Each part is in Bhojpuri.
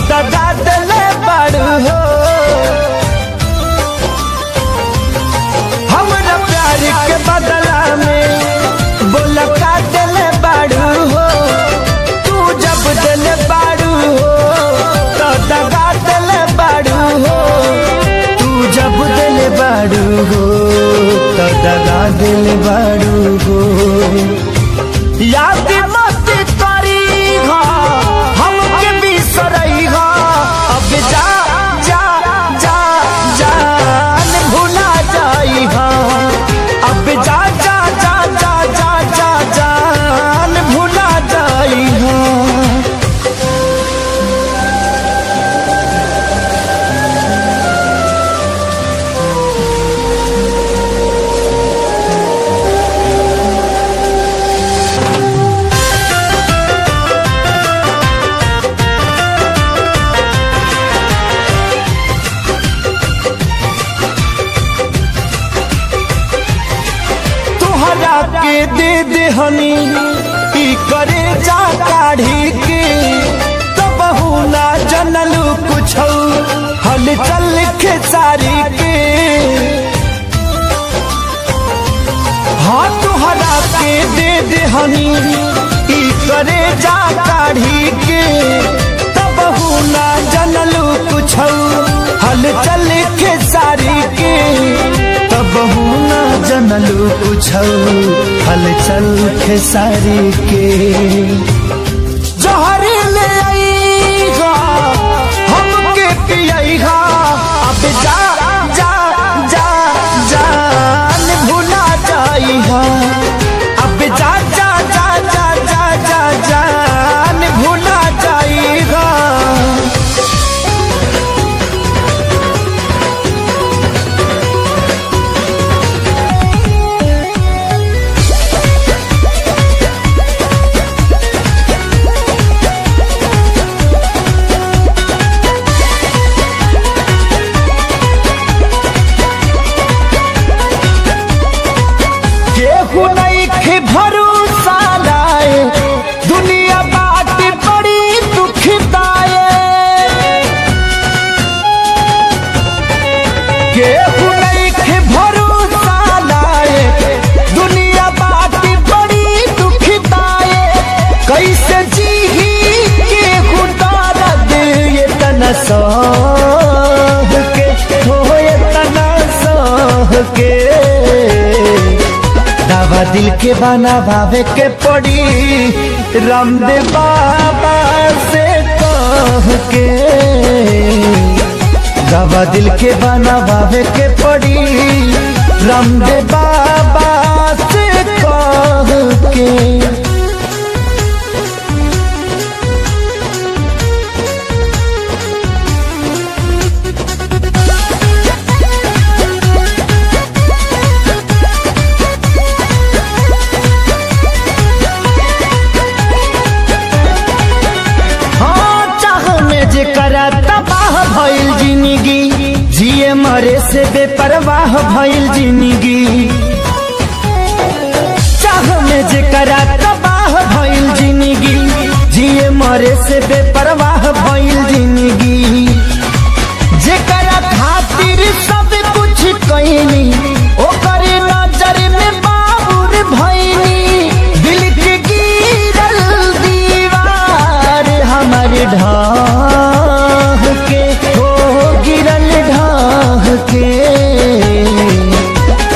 दगा दिले बाड़ू हो। हमरा प्यार के बदला में बोल का दिले बाड़ू हो। तू जब दिले बाड़ू हो तो दगा दिले बाड़ू हो। तू जब दिले बाड़ू हो तो दगा दिले बाड़ू हो। याद मत करी हो हमके बिसरई हो। अब जा जा जा जान भुला जाई हो। अब जा जा जा जा जा जा जान भुला जाई हो। के दे दे हनी ई करे जा काढ़ी के तो बहु ना जनलू कुछ हल चल के सारी के। हाँ तुहरा के दे दे हनी ई करे जा काढ़ी के तो बहु ना जनलू कुछ हल चल के सारी के। बहु ना जनलू कुछ हलचल खेसारी के। जहर ले आईगा हमके पियाईगा। अब जा जा जा जान भुला जाईगा। अब जा जा जा जा जा जा जान भुला जाईगा। भरोसा लाए दुनिया बात बड़ी दुखदाए। केहू नहीं के भरोसा लाए दुनिया बात बड़ी दुखदाए। कैसे जी केहू दर्द ये तना सह के हो ये तना सह के। दवा दिल के बना भावे के पड़ी रामदेव बाबा से कह के। दवा दिल के बना भावे के पड़ी रामदेव बाबा से कह के। तबाह भइल जिंदगी जिए मरे से बेपरवाह भइल जिंदगी। चाह में जेकरा तबाह भइल जिंदगी जिए मरे से बेपरवाह भइल जिंदगी। जेकरा खातिर सब कुछ कइनी ओकर नजर में बाबुर भइनी। दिल के गिरल दीवार हमारे ढाह के हो गिरल ढाह के।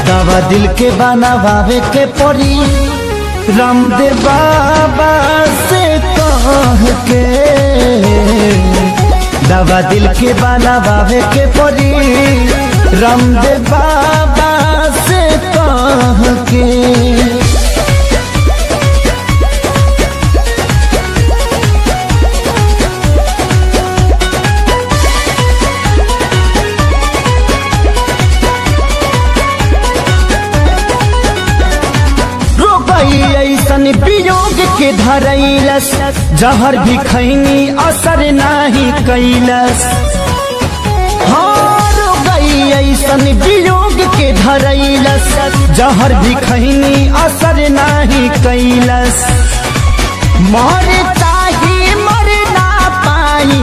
दवा दिल के बनावे के पड़ी रामदेव बाबा से कह के। दवा दिल के बनावे के पड़ी रामदेव बाबा से कह के। ऐसन वियोग के धरैलस जहर भी खैनी असर नाही कैलस। हार गई ऐसन वियोग के धरैलस जहर भी खैनी असर नाही कैलस। मर चाही मर ना पाई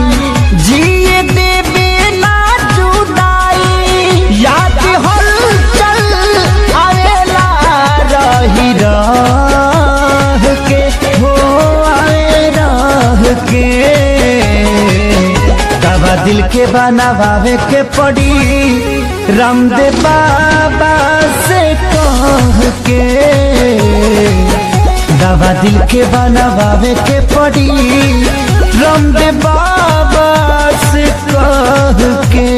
दवा दिल के बनावे के पड़ी रामदेव बाबा से कह के, दवा दिल के बनावे के पड़ी रामदेव बाबा से कह के।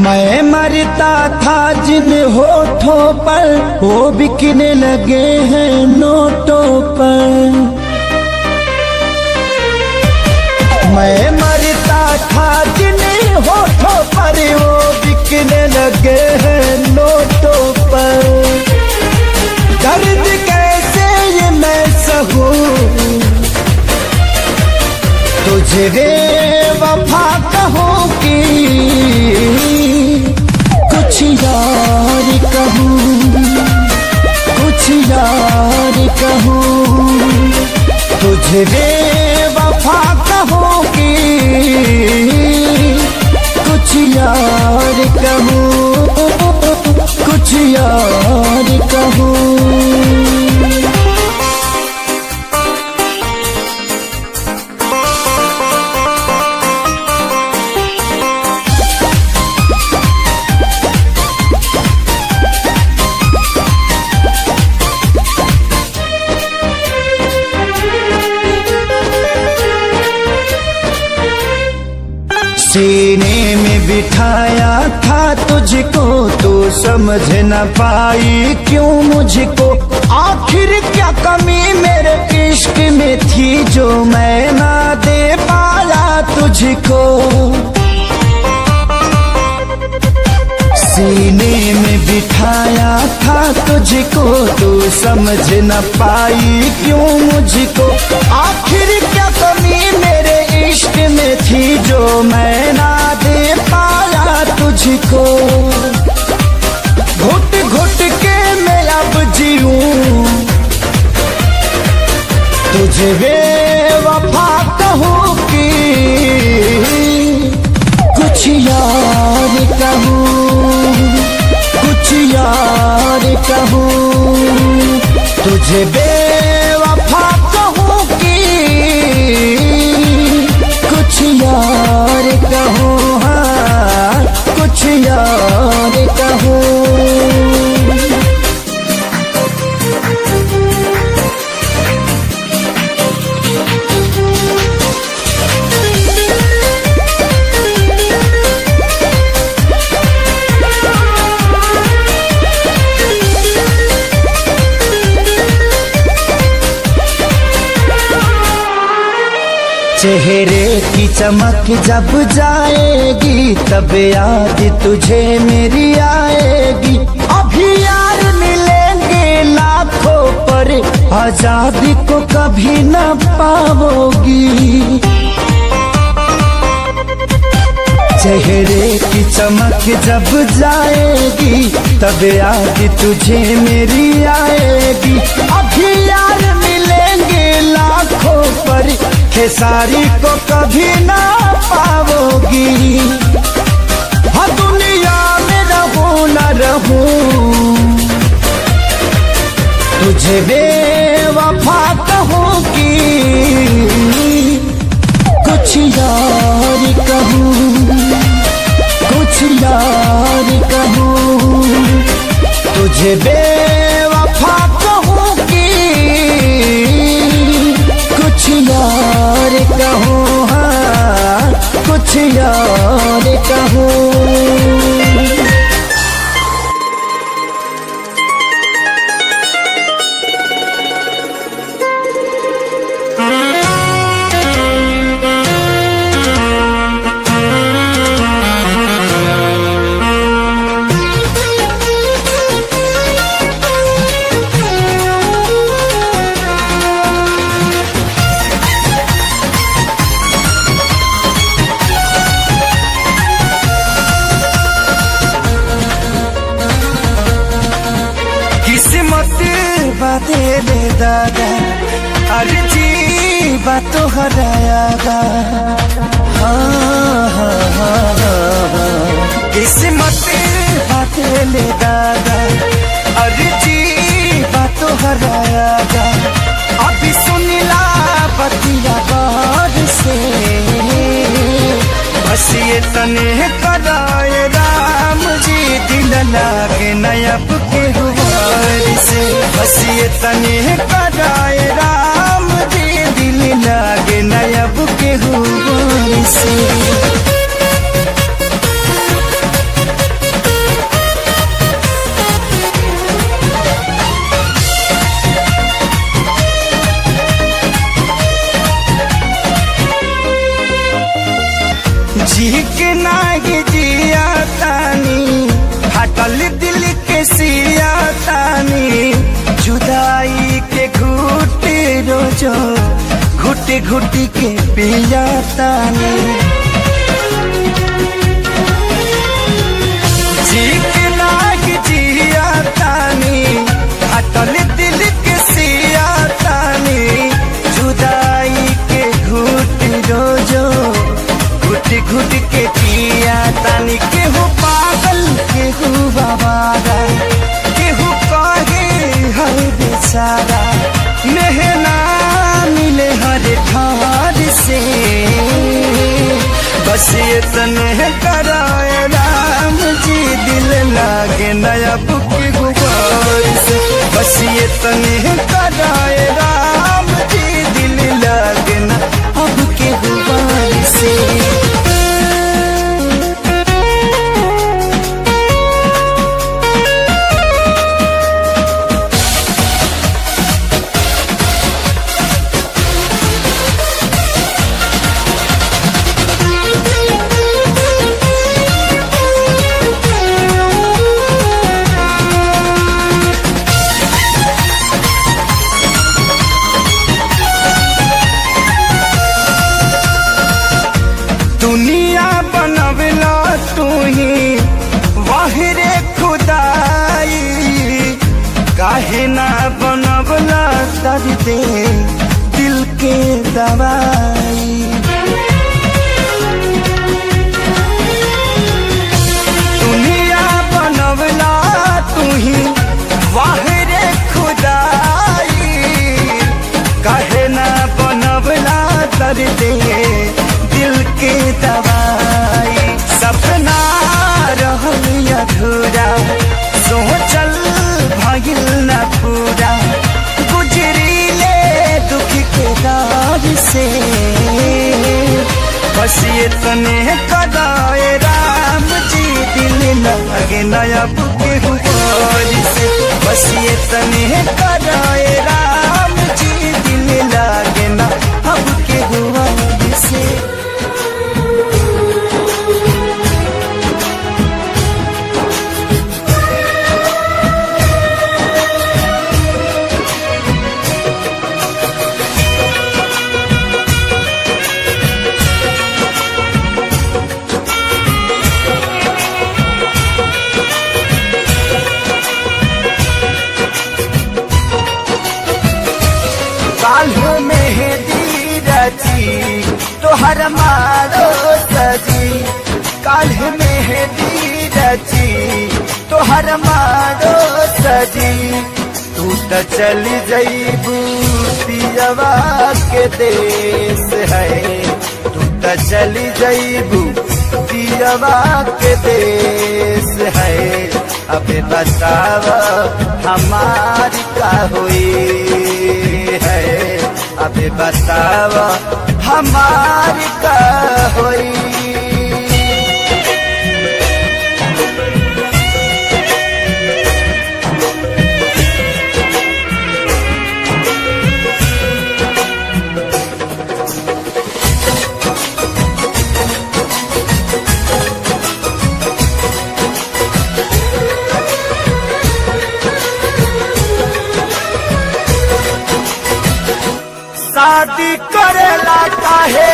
मैं मरता था जिन होठों पर वो बिकने लगे हैं नोटों पर। मैं मरता था जिन होठों पर वो बिकने लगे हैं नोटों पर। दर्द कैसे ये मैं सहूं तुझे रे वफा कहूँ कि कुछ यार कहूँ, कुछ यार कहूँ तुझे रे वफा कहूँ कि कुछ यार कहूँ, कुछ यार कहूँ। सीने में बिठाया था तुझको तू समझ न पाई क्यों मुझको। आखिर क्या कमी मेरे इश्क में थी जो मैं ना दे पाया तुझको। सीने में बिठाया था तुझको तू समझ न पाई क्यों मुझको। आखिर क्या कमी मेरे इश्क में थी जो मैं ना दे पाया तुझको। घुट घुट के मैं अब जीऊं तुझे बेवफा कहूँ कि कुछ यार कहूँ, कुछ यार कहूँ तुझे बेवफा कहूँ कि कुछ यार कहूँ, हाँ कुछ यार कहूँ। चेहरे की चमक जब जाएगी तब याद तुझे मेरी आएगी। अभी यार मिलेंगे लाखों पर आजादी को कभी न पाओगी। चेहरे की चमक जब जाएगी तब याद तुझे मेरी आएगी। अभी यार मिलेंगे लाखों पर खेसारी को कभी ना पाओगी। हाँ दुनिया में रहूं न रहूं तुझे बेवफा कहूँ कि कुछ यार कहूँ, कुछ यार कहूँ तुझे बेवफा कहूँ कि कुछ यार कहूँ, हाँ कुछ यार कहूँ। दादा अरे जी बात तो हरायागा किस्मत बातेले दादा अरे जी बात तो हरायागा अभी सुनिला बतिया बार से बस ये तने कराए राम जी दिल लागे नयब के हुआर से बस ये तने कराए राम जी दिल लागे नयब के हुआर से जी के नागी जिया तानी हटल दिल के सिया तानी जुदाई के घुटे रोजो घुटे घुटी के पिया तानी जी के नागी जिया तानी हटल दिल के सिया तानी जुदाई के घुटे रोजो घुट घुट के पिया तानी केहू पागल केहू बाबारा केहू कहे हर बेचारा मेहना मिले हर ठार से बस ये तने कराए राम जी दिल लागे नया बुक गुबार से बस ये तने कराए राम जी दिल लागे ना अब के गुबार से दुनिया बनवला तू ही वाहिरे खुदाई काहे ना बनवला दर्द दिल के दवाई दुनिया बनवला तू ही वाहिरे खुदाई काहे ना बनवला दर्द दिल के दवाई सपना रहल अधूरा सोचल भगिल न पूरा गुजरीले दुख के राज से बस ये तने कराए राम जी दिल लगे नया बुके हुआर से बस ये तने कराए राम जी दिल लगे ना अब के हुआर से काल्ह मेहंदी रची तोहर मारो सजी काल्ह मेहंदी रची तोहर मारो सजी तू तो चली जईबू पियवा के देश है तू तो चली जईबू पियवा के देश है अबे बताव हमारी का हुई है अबे बताव हमारी का हुई शादी करेला काहे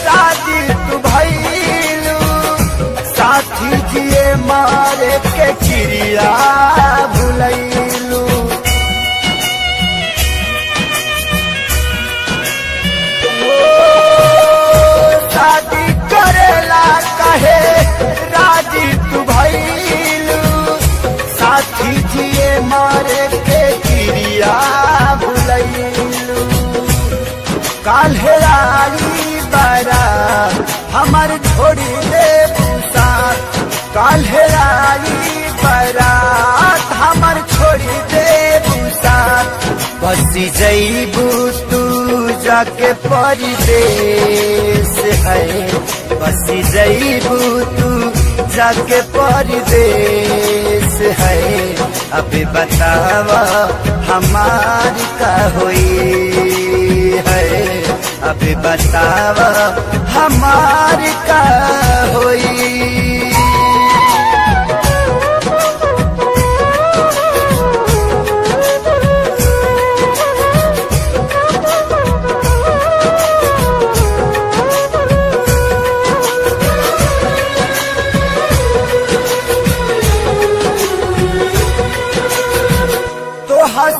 राजी तू भइलू साथी जिए मारे के चिड़िया भुलैलू काहे राजी तू भइलू साथी जिए मारे के क्रिया भुलैलू काल्हे आई बारात हमार छोड़ी दे साथ काल्हे आई बारात हमार छोड़ी दे साथ बसी जईबू तू जाके परदेस है बसी जईबू तू जाके परदेस है अभी बतावा हमारी का हुई है अभी बतावा हमारी का हुई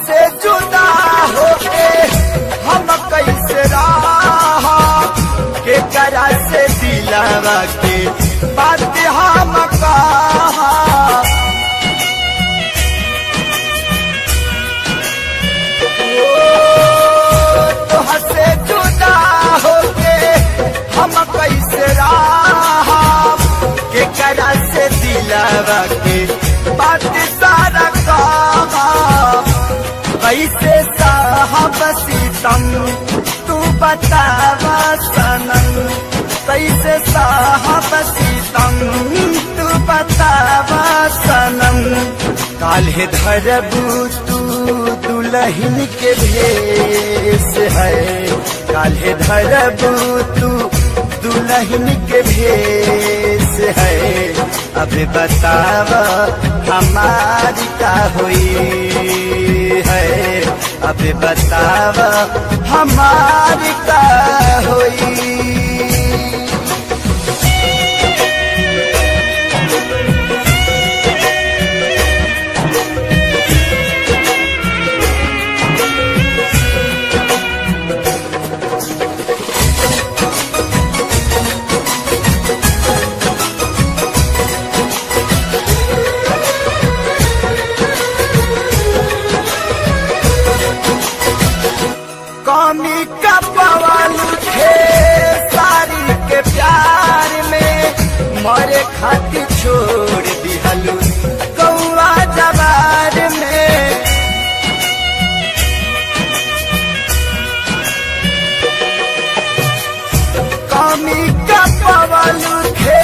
से जुदा होके हम कैसे रहा के करा से दिलावा के बात हम कहा तो से जुदा होके हम कैसे रहा के करा से दिलावा के बात सारा कहा कैसे साहब सीतम तू बतावा सनम कैसे साहब सीतम तू बतावा सनम काल्हे धरबू तू दुल्हन के भेष है काल्हे धरबू तू दुल्हन के भेष है अभी बतावा हमारी का हुई है अभी बतावा हमारी का हुई कमी का पवन थे सारी के प्यार में मरे खातिर छोड़ दिहलू कौआ जवार में कमी का पवन थे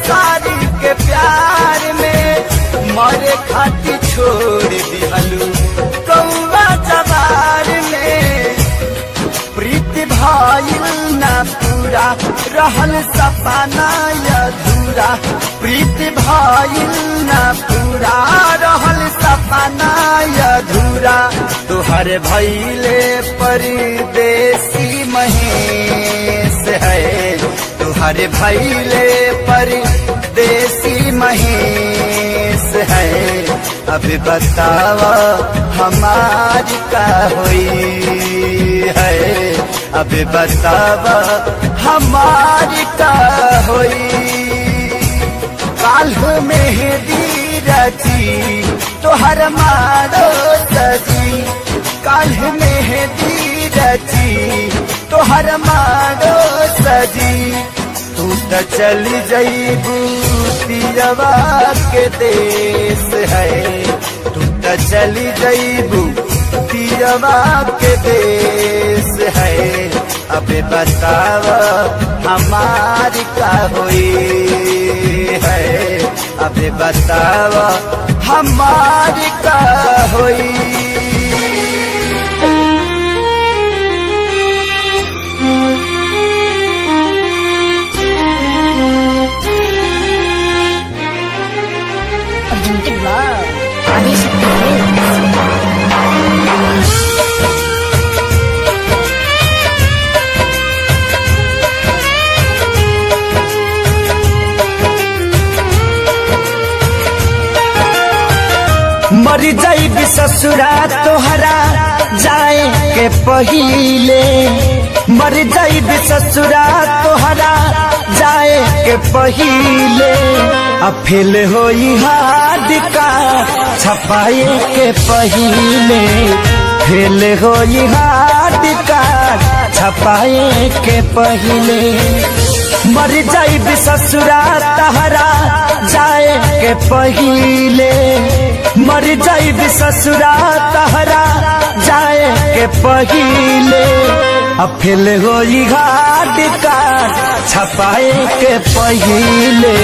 सारी के प्यार में मरे खातिर छोड़ दिहलू कौआ जवार में प्रीति भाईल ना पूरा रहल सपना अधूरा प्रीति भाईल ना पूरा रहल सपना अधूरा तुहर भइले परदेसी महेश है तुहर भइले परदेसी महेश है अभी बतावा हमारी का हुई है अभी बतावा हमारी का हुई काल्ह मेहंदी रची तोहर मारो सजी काल्ह मेहंदी रची तोहर मारो सजी तू त चली जईबू पियवा के देश है तू त चली जईबू पियवा के देश है अबे बतावा हमारी का हुई है अबे बतावा हमारी का हुई मर जाइबी ससुरा तोहरा जाए के पहिले मर जाइबी ससुरा तोहरा जाए के पहिले फेल होई हार्ड कार्ड छपाए के पहिले फेल होई हार्ड कार्ड छपाए के पहिले मर जाई ससुरा तहरा जाए के पहिले मर जाई ससुरा तहरा जाए के पहिले फेल होई हार्ड कार्ड छपाए के पहिले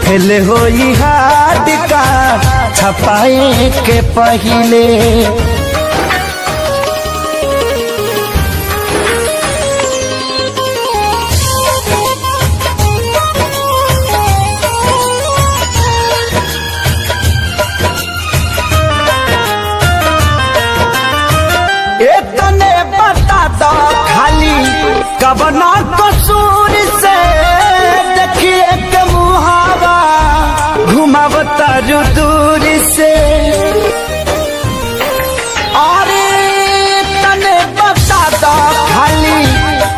फेल होई हार्ड कार्ड छपाए के पहिले कबना कसूर से देखिए के मुहावा घुमावता दूर से अरे तने बता दो खाली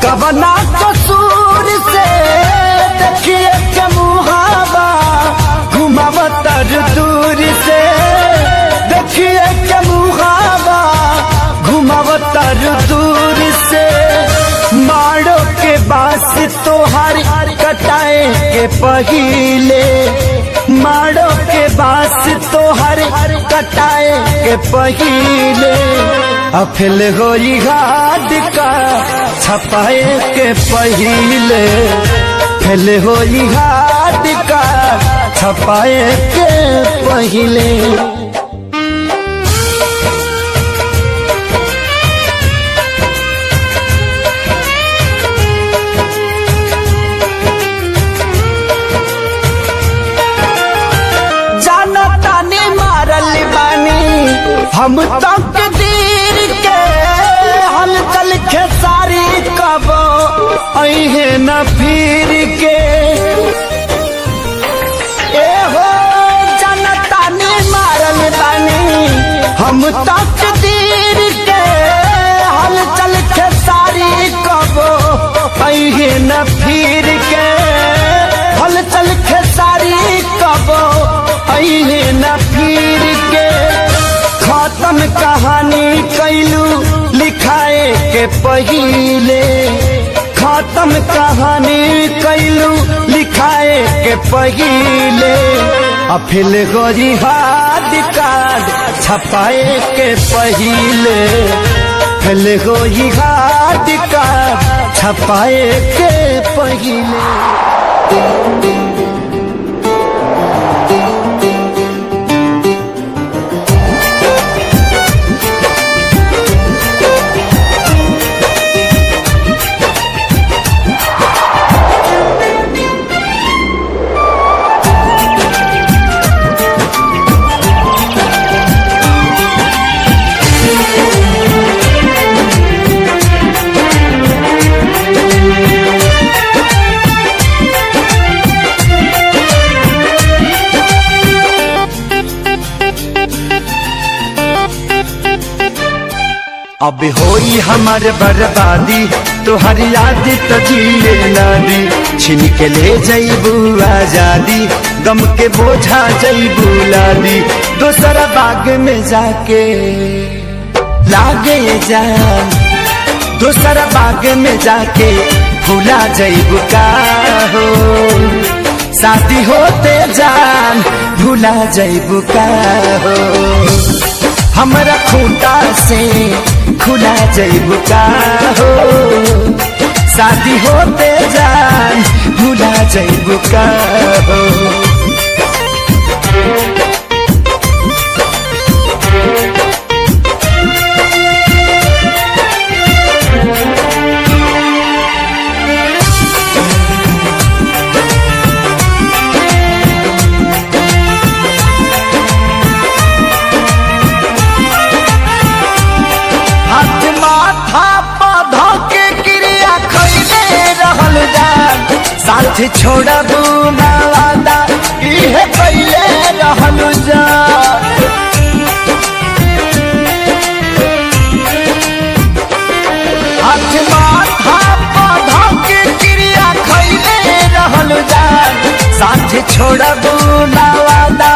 कबना कसूर से देखिए के मुहावा घुमावता दूर से देखिए के मुहावा घुमावता दूर से मारो के बास तोहार कटाए के पहिले मारो के बास तोहार कटाए के पहिले फेल होई हार्ड कार्ड छपाए के पहिले फेल होई हार्ड कार्ड छपाए के पहिले हम तक दीर के हलचल खेसारी कब अहे न फिर के ए हो जनता ने मारल बानी हम तक दीर के हलचल खेसारी कब अहे न फिर के हलचल खेसारी कब अहे न फिर के खत्म कहानी कैलू लिखाए के पहिले खत्म कहानी कैलू लिखाए के पहिले फेल होई हार्ड कार्ड छपाए के पहिले फेल होई हार्ड कार्ड छपाए के पहिले अब होई हमार बर्बादी तोहर याद तो जिए ना दी छीन के ले जईबू आजादी गम के बोझा जईबू लादी दोसरा बाग में जाके लागे जान दोसरा बाग में जाके भूला जईबू का हो शादी होते जान भूला जईबू का हो हमरा खूंटा से खुला जईबू का हो शादी होते जान भूला जईबू का हो साथ छोड़बू ना वादा इहे पहले रहलू जा हाथ माथा पौधा के क्रिया खैले रहलू जा छोड़बू ना वादा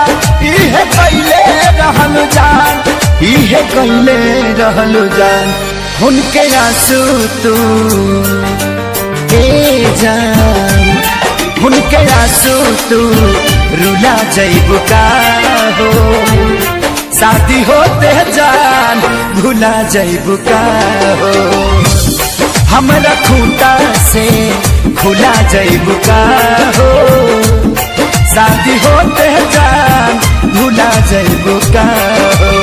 इहे कैले रहलू जान, इहे कैले रहलू जान। उनके आंसू तू ए जान, उनके आंसू तू रुला जइबू का हो, शादी होते जान भुला जइबू का हो। हमरा खूंटा से खुला जइबू का हो, शादी होते जान भुला जइबू का हो।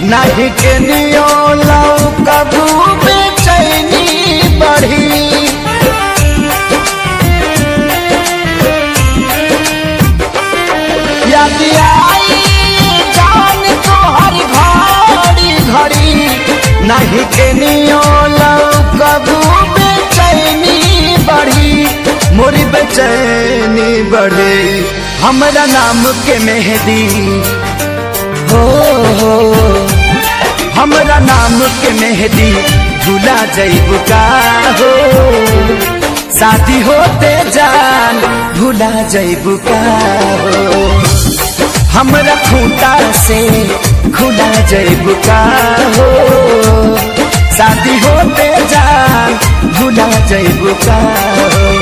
नहीं के नियो लाऊ कबू बेचैनी बढ़ी, याद आई जान तोहर घड़ी घड़ी। नहीं के नियो लाऊ कबू बेचैनी बढ़ी, मोरी बेचैनी बढ़ी। हमरा नाम के मेहंदी हो, हमरा नाम के मेहंदी भुला जइबू का हो, शादी होते जान भुला जइबू का हो। हमरा खूंटा से खुला जइबू का हो, शादी होते जान भुला जइबू का हो।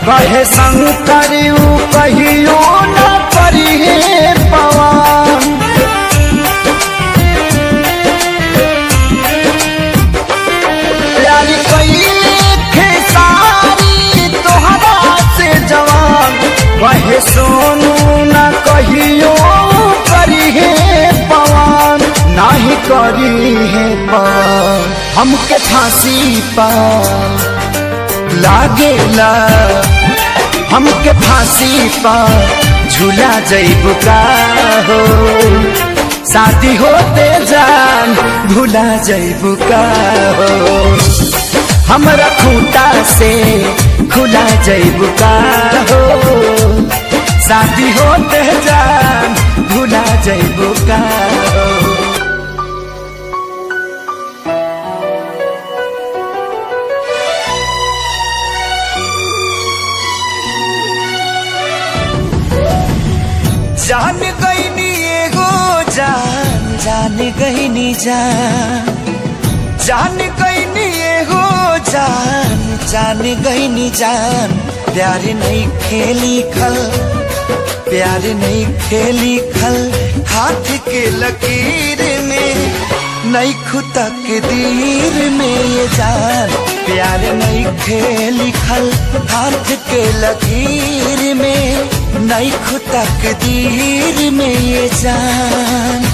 कहे संग करियो कहियो न करिए पवन, प्यारी कैले खेसारी तोहरा से जवान। कहे सोनू न कहियो करिए पवन, नाही करी है पवन। हमके फांसी पा लागेला, हमके फांसी पा झूला जइबू का हो, शादी होते जान भुला जइबू का हो। हमरा खूंटा से खुला जइबू का हो, शादी होते जान भुला जइबू का हो। जान गईनी एगो जान, जान गईनी जान, जान गईनी एगो जान, जान गईनी जान। प्यार नहीं खेली खल, प्यार नहीं खेली खल, हाथ के लकीर में नहीं खुदा के दीर में ये जान। प्यार नहीं खेली खल, हाथ के लकीर में नहीं खुदा के दीर में ये जान।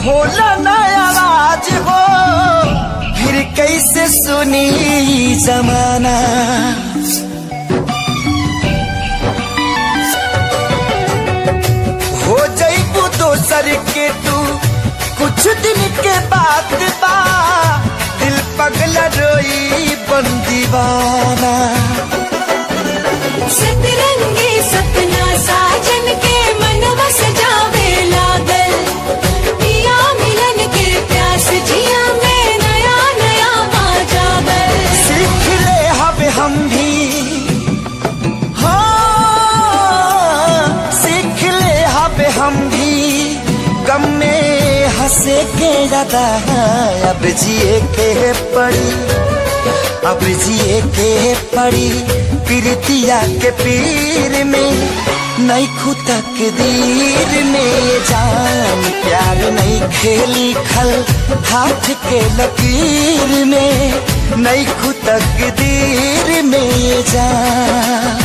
होला ना आवाज हो, फिर कैसे सुनी जमाना। हो जाइबू दोसर के तू कुछ कुछ दिन के बाद बा दिल पगला रोई बन दीवाना। सतरंगी सपना साजन के मनवा सजावे लागल, पिया मिलन के प्यास जिया में नया नया बाजागल। सीख ले हवे हम भी, सीख ले हवे हम भी, गम में हंसे के ज्यादा अब जिए के पड़ी, अब जिए के पड़ी। प्रीतिया के पीर में नहीं खुदा के दीर में जान, प्यार नहीं खेली खल हाथ के लकीर में, नहीं खुदा के दीर में जान।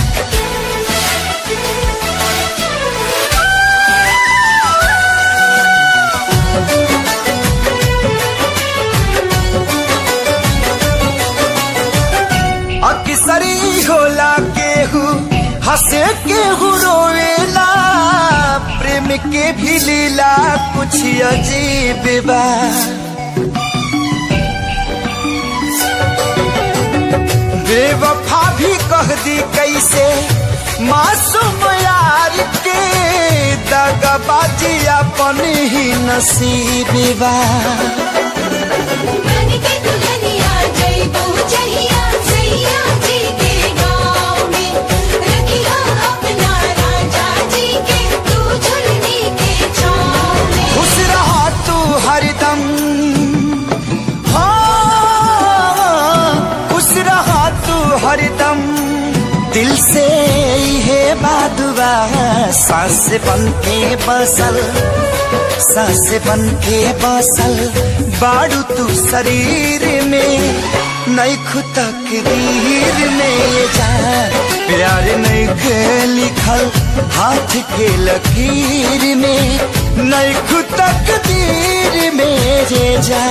अक्सरी होला केहू हंसे केहू रोवेला, प्रेम के भी लीला कुछ अजीब बा। बेवफा भी कह दी कैसे मासूम यार के, दगाबाजी अपन ही नसीब बा। हरदम खुश रहा तू हरदम, दिल से है बादुआ सांस बन के बसल, सांस बन के बसल बाड़ू तू शरीर में, नहीं खुदा के दीर में जा। प्यार नहीं के लिखल हाथ के लकीर में, नहीं खुदा के दीर में जा।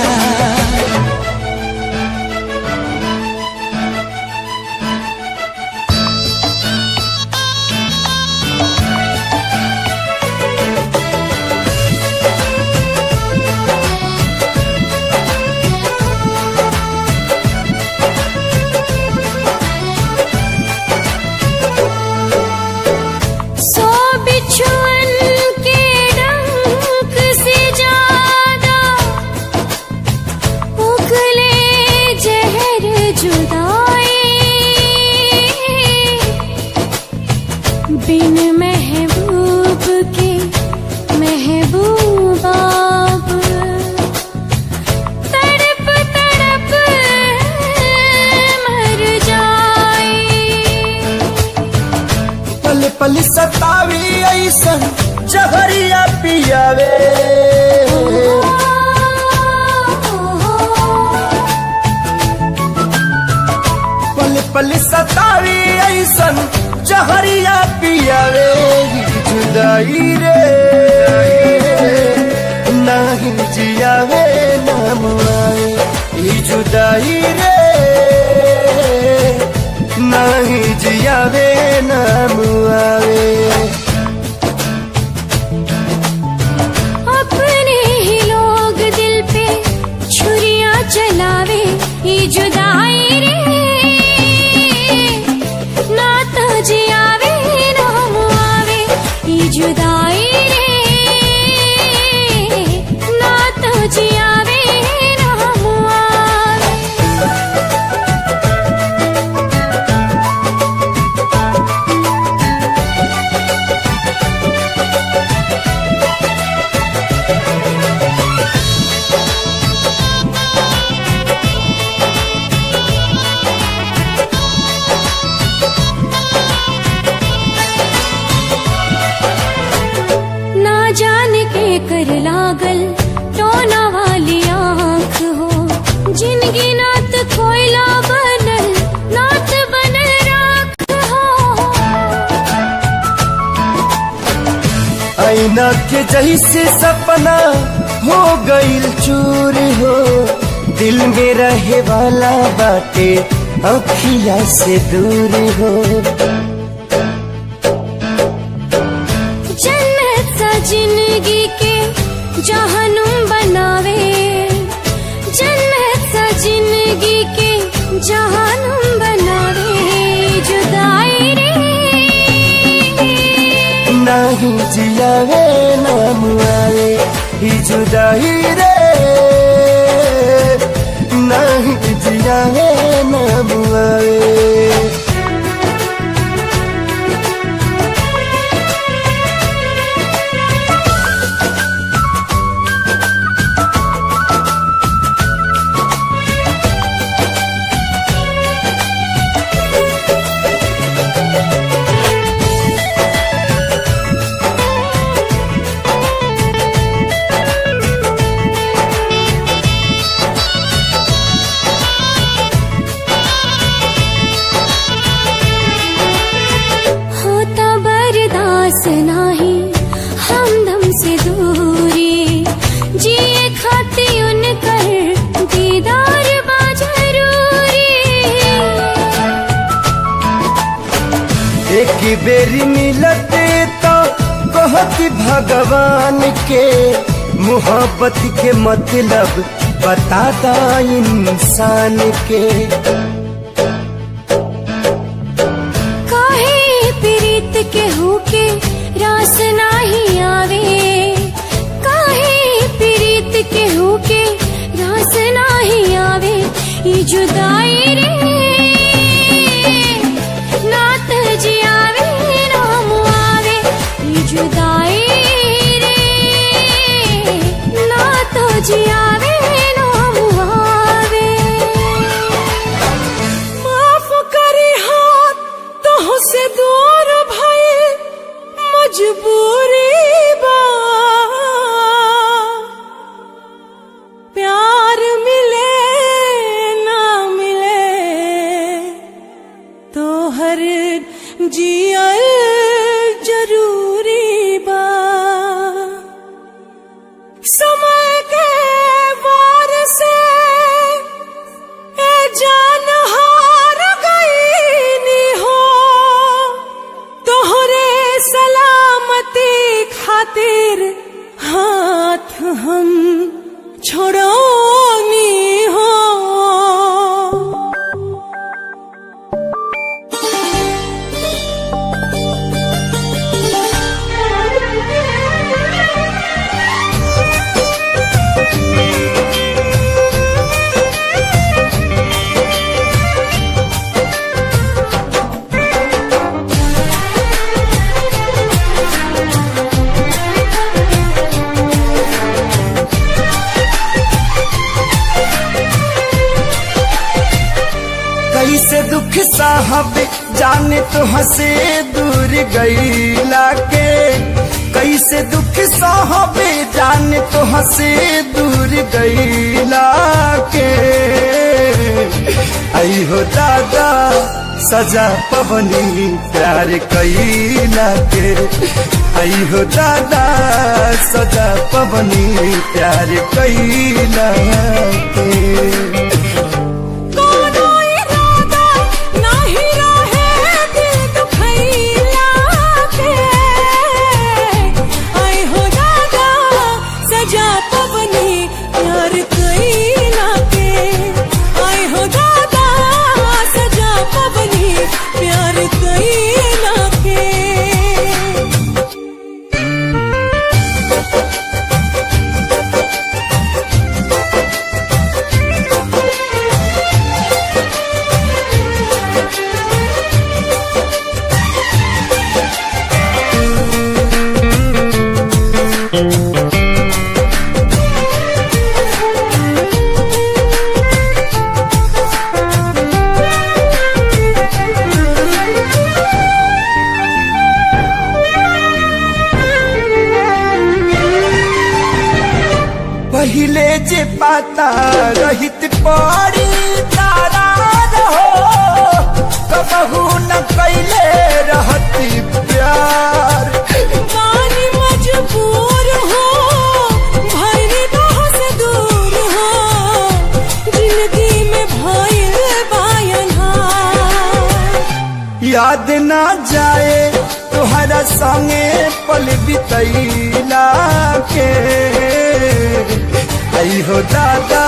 बिन महबूब के महबूबा तड़प तड़प मर जाए। पल पल सतावी ऐसन जहरिया पियावे, पल पल सतावी ऐसन जहरिया पियावे। जुदाई रे नहीं जियावे नाम आए, जुदाई रे नहीं जियावे नाम आवे। अपने ही लोग दिल पे छुरियां चलावे, ये जुदाई रे ना तो जियावे नाम आवे, ये जुदाई रे ना तो जियावे नाम आवे। कर लागल टोना वाली आँख हो, जिनगी नात कोयला बनल नात बनल राख हो। आईना के जैसे सपना हो गईल चूर हो, दिल में रहे वाला बाटे अखिया से दूर हो। जन्नत सा जिंदगी के जहनुम बनावे जिंदगी के जहानुम बनावे जुदाई रे नहीं जियावे ना मुआवे ही जुदाई रे नहीं जियावे ना मुआवे। नाही हमदम से दूरी जिए खाती उनकर दीदार बा जरूरी। एक बेरी मिलते तो कहती भगवान के मोहब्बत के मतलब बताता इंसान के। काहे प्रीत के होके रास नाही आवे काहे प्रीत के होके रास नाही आवे ये जुदाई रे नात जियावे नाम आवे ये जुदाई रे नात जियावे नाम आवे। माफ करी हाथ तो से दूर भाई मजबूरी बा प्यार मिले ना मिले तो हर जियल जरूरी बा। समय के वार से ए जान हार गई नी हो तोहरे सलामती खातिर हाथ हम छोड़ोनी हो। कैसे दुख साहब जाने तो हंसे दूर गईला के कैसे दुख साहब जाने तो हंसे दूर गईला के। आई हो दादा सजा पवनी प्यार कैला के आई हो दादा सजा पवनी प्यार कैला के। पहिले जे पाता रहित पड़ी तारा रहो कबहू न कैले रहती प्यार। पानी मजबूर हो भाई राह से दूर हो जिंदगी में भइल बायना याद ना जाए तुहरा संगे पल बितैला के। आई हो दादा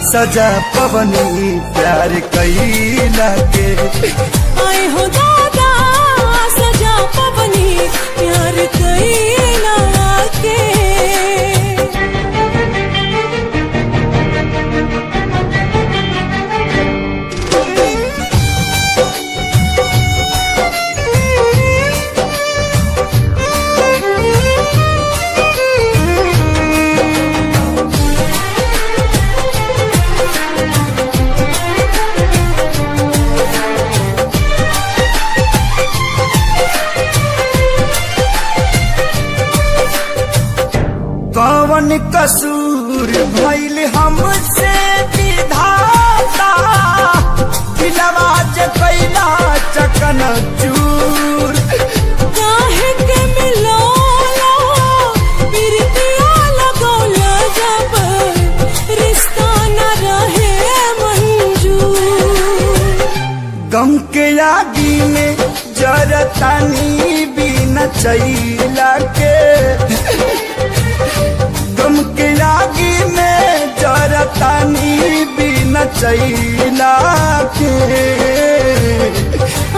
सजा पवनी प्यार कैला के। आए हो दादा सजा पवनी प्यार कैला के। कौन कसूर भइल हमसे विधाता, दिलवा जे कैला चकन चूर। काहे के मिलोला बिरतिया लगौला जब रिश्ता न रहे मंजूर। गम के आगी में जरतानी भी न चैला के। गम के आगी में जरतानी भी न चैला के।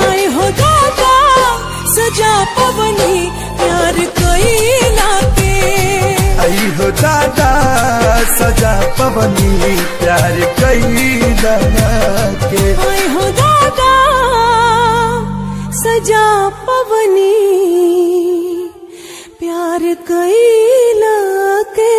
आए हो दादा सजा पवनी प्यार कैला के। आई हो दादा सजा पवनी प्यार कैला के। आए हो दादा सजा पवनी प्यार कैला के।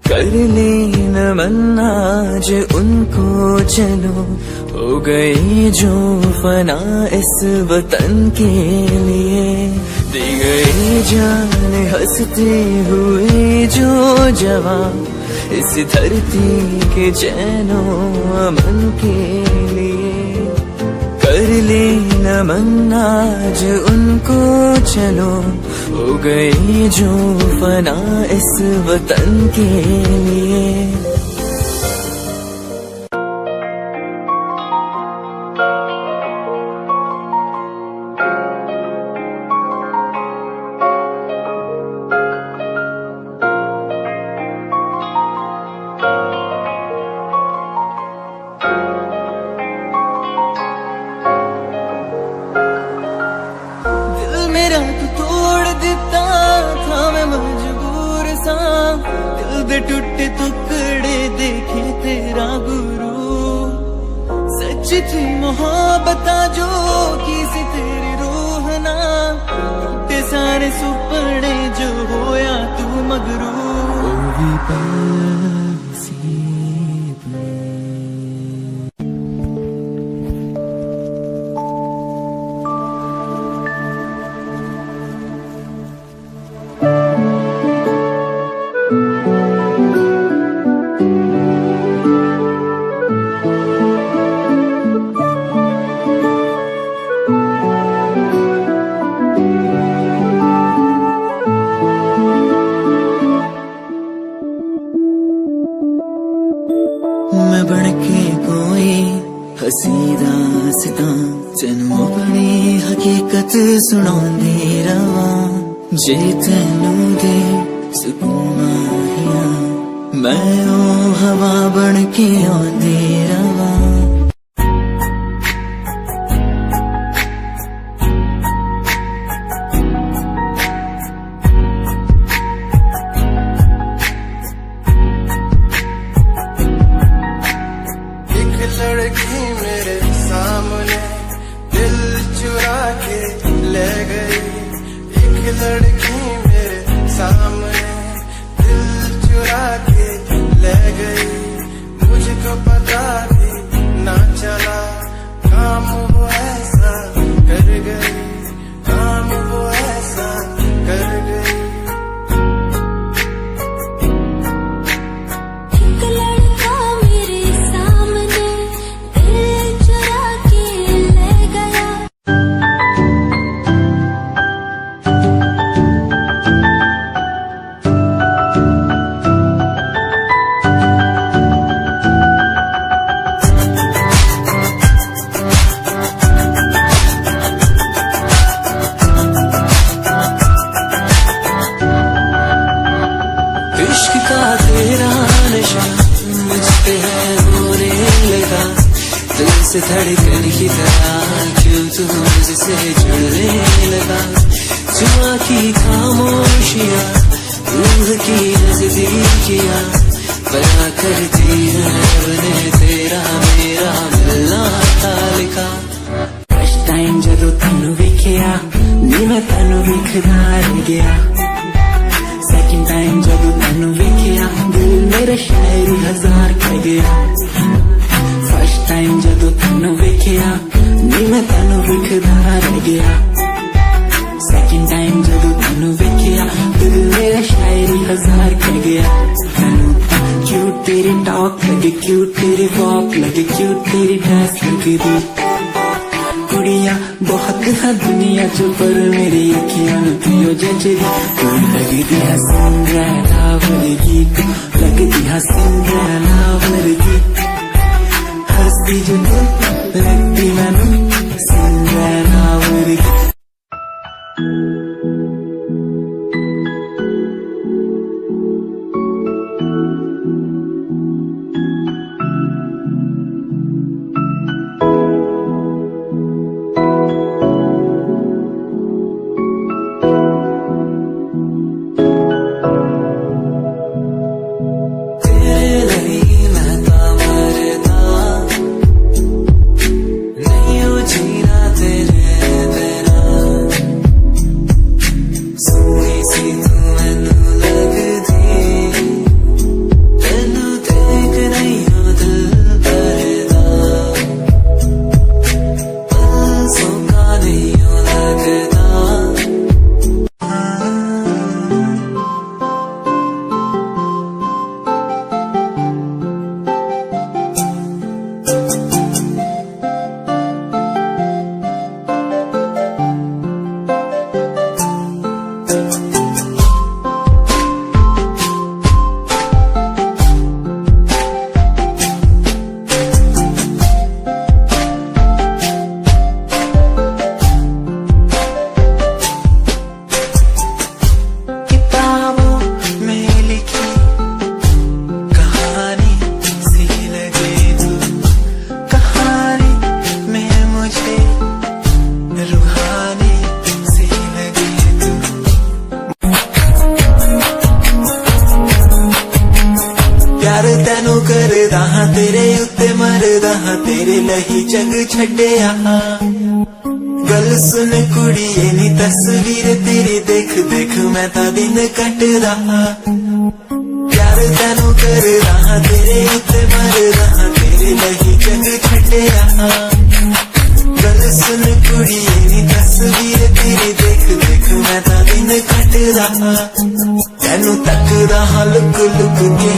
कर लेना मन आज उनको चलो, हो गई जो फना इस वतन के लिए। दी गई जान हंसते हुए जो जवान, इस धरती के चैनो अमन के लिए। कर लेना मन आज उनको चलो, हो गई जो फना इस वतन के लिए। टूटे टुकड़े देखे तेरा गुरु, सच थी मोहब्बत जो किसी तेरी रूह ना। टूटे सारे सुपने जो होया तू मगरू। मैं बनके कोई हसी दास्तां, तेनू अपनी हकीकत सुनांदी रवां। जे तेनू दे सुकून आया, मैं ओ हवा बनके आंदी रवां। लड़की मेरे सामने दिल चुरा के ले गई। एक लड़की मेरे सामने दिल चुरा के ले गई। मुझको पता थी धड़कन की तरह क्यों तू मुझसे जुड़ने लगा। जुआ की खामोशियां रूह की नजदीकियां बना करती है रब ने तेरा मेरा मिलना था लिखा। फर्स्ट टाइम जदों तैनू वेखिया नी मैं तैनू वेखदा रह गया। सेकंड टाइम जदों तैनू वेखिया दिल मेरा शायरी हजार कह गया। फर्स्ट टाइम जदों तैनू वेखिया नी मैं तैनू वेखदा रह गया। सेकंड टाइम जदों तैनू वेखिया दिल मेरा शायरी हजार कह गया। तैनू क्यूट तेरी टॉक लगे क्यूट तेरी वॉक लगे क्यूट तेरी ड्रेस लगे दी। कुड़ियां बहुत है दुनिया च पर मेरी अखियां पियो जचदी। तू लगदी है सिंड्रेला वर्गी तू लगदी है सिंड्रेला वर्गी। हंसदी जो तू लगदी मैनू सिंड्रेला वर्गी। करदा हां तेरे उत्ते मरदा हां तेरे लही जग छड्डिया। गल सुन कुड़िए नी तस्वीर तेरी देख देख मैं तां दिन कटदा हां। प्यार तैनू करदा हां तेरे उत्ते मरदा हां तेरे लही जग छड्डिया। गल सुन कुड़िए नी तस्वीर तेरी देख देख मैं तां दिन कटदा हां। तैनू तकदा हां लुक लुक के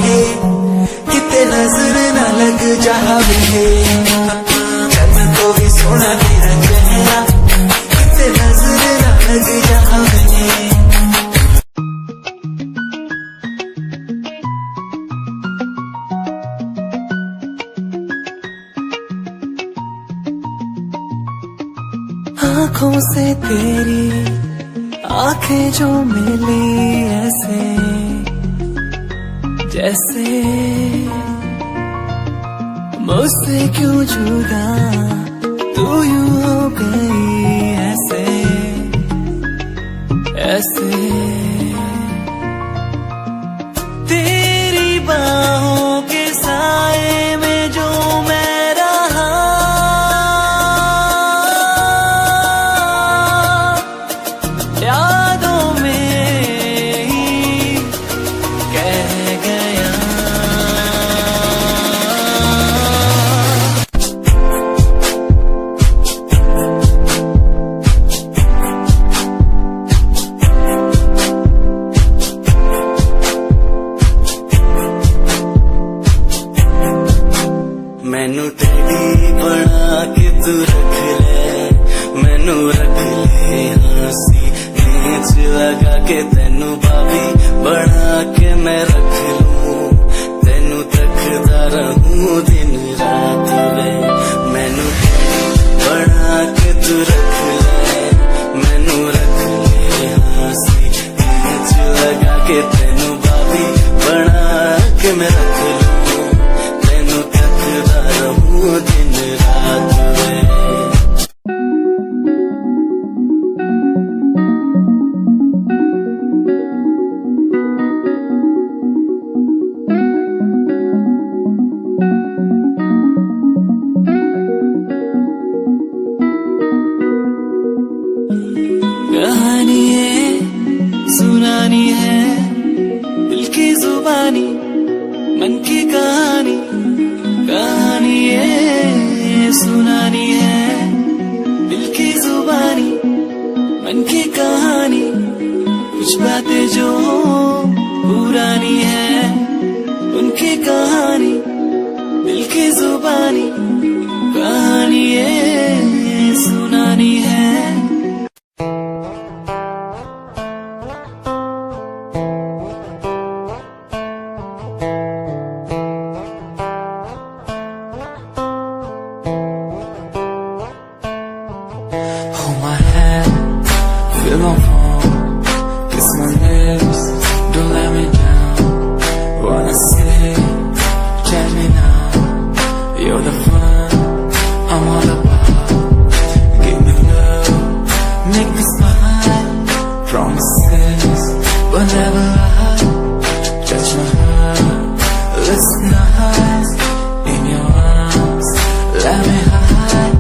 किते नजर ना लग जावे। चंद तो भी सोना तेरा चेहरा किते नजर ना लग जावे। आँखों से तेरी आंखें जो मिली ऐसे जैसे मुझसे क्यों जुदा तू यूं हो गई ऐसे ऐसे। तेरी बाहों के साए में जो मैं रहा यादों में ही कह गया। मैनू टेडी बना के तू रख ले मैनू रख ले हंसी नीच लगा के तेनू भाभी बना के मैं रख लूं तेनू तकदा रहूं दिन रात वे। मैनू टेडी बना के तू रख ले मैनू रख ले हंसी नीच लगा के तेनू भाभी बना के मैं रख लूं तेनू तकदा रहूं दिन रात। सुनानी है दिल की जुबानी, मन की कहानी, कुछ बातें जो पुरानी है, उनकी कहानी, दिल की जुबानी, कहानी ये सुनानी है। Hold my hand, feel my palm, kiss my lips, don't let me down. Wanna say, tell me now, you're the fun I'm all about. Give me love, make me smile, promises will never lie. Touch my heart, listen nice, in your arms, let me hide.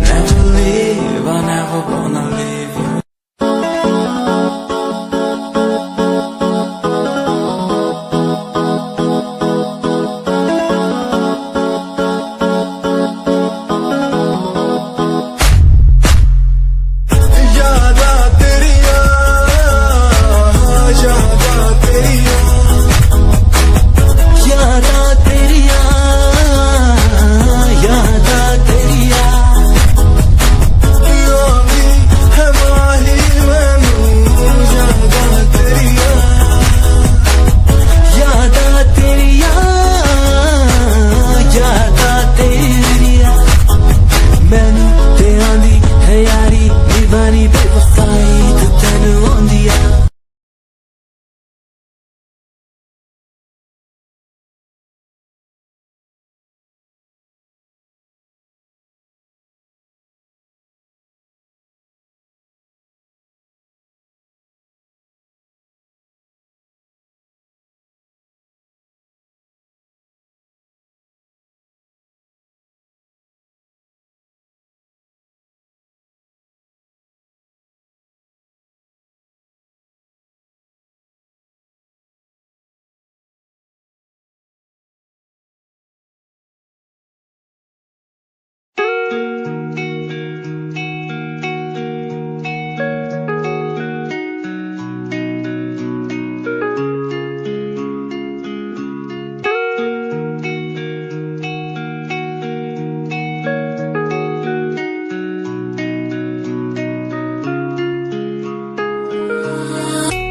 Never leave, I'm never gonna leave you. यादा तेरिया, यादा तेरिया, यादा तेरिया, यादा तेरिया, योगी है माही मैनू, यादा तेरिया, यादा तेरिया, यादा तेरिया। मैनू ते आंदी है यारी निभानी बेवफाई ते तैनू आंदी आ।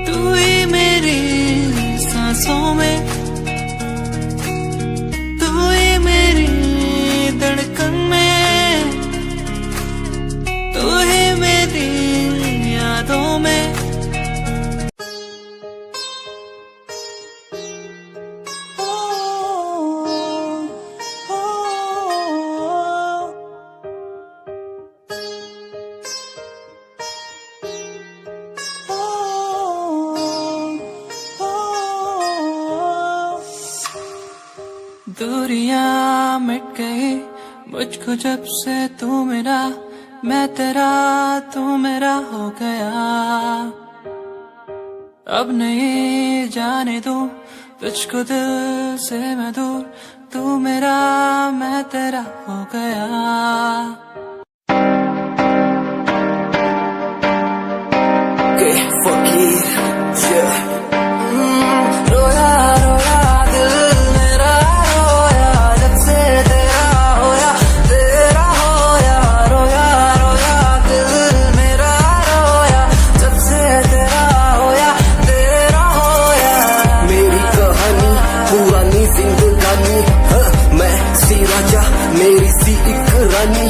तू ही मेरी सांसों में, तू ही मेरी धड़कन में, तू ही मेरी यादों में। दूरियां मिट गई मुझको जब से तू मेरा, मैं तेरा तू मेरा हो गया। अब नहीं जाने दूं तुझको दिल से मैं दूर, तू मेरा मैं तेरा हो गया। रोया रोया दिल मेरा रोया, जब से तेरा होया, तेरा होया। रोया रोया दिल मेरा रोया, जब से तेरा होया, तेरा होया। मेरी कहानी पुरानी जिंदगानी, मैं सी राजा मेरी सी एक रानी।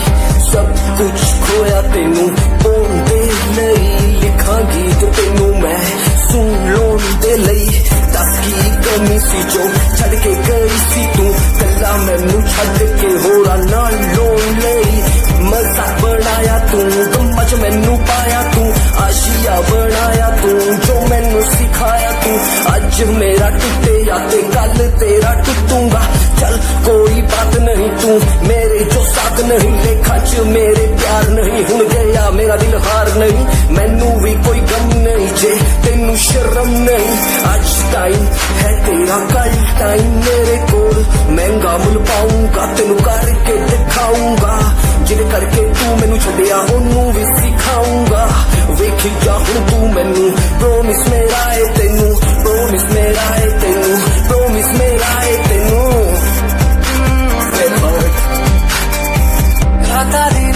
सब कुछ खोया तेनू पाउण दे लई, लिखा गीत तेनू मैं सुन लोन दे लई। दस की कमी सी जो छड़ के गई सी तू, कला मैनू छड़ के होरा नाल लोन लई। मजाक बनाया तू, गम्मा च मैनू पाया तू, आशिया बनाया तू, जो मैनू सिखाया तू। अज मेरा टुटे या ते कल तेरा टुटूंगा, चल कोई बात नहीं, तू मेरे जो साथ नहीं। लेखा च मेरे प्यार नहीं, हुण गया मेरा दिल हार नहीं। मैनू भी कोई गम नहीं जे तेनू शर्म नहीं। आज टाइम है तेरा, कल टाइम मेरे कोल, महंगा मुल पाऊंगा तेनू करके दिखाऊंगा। जे तारी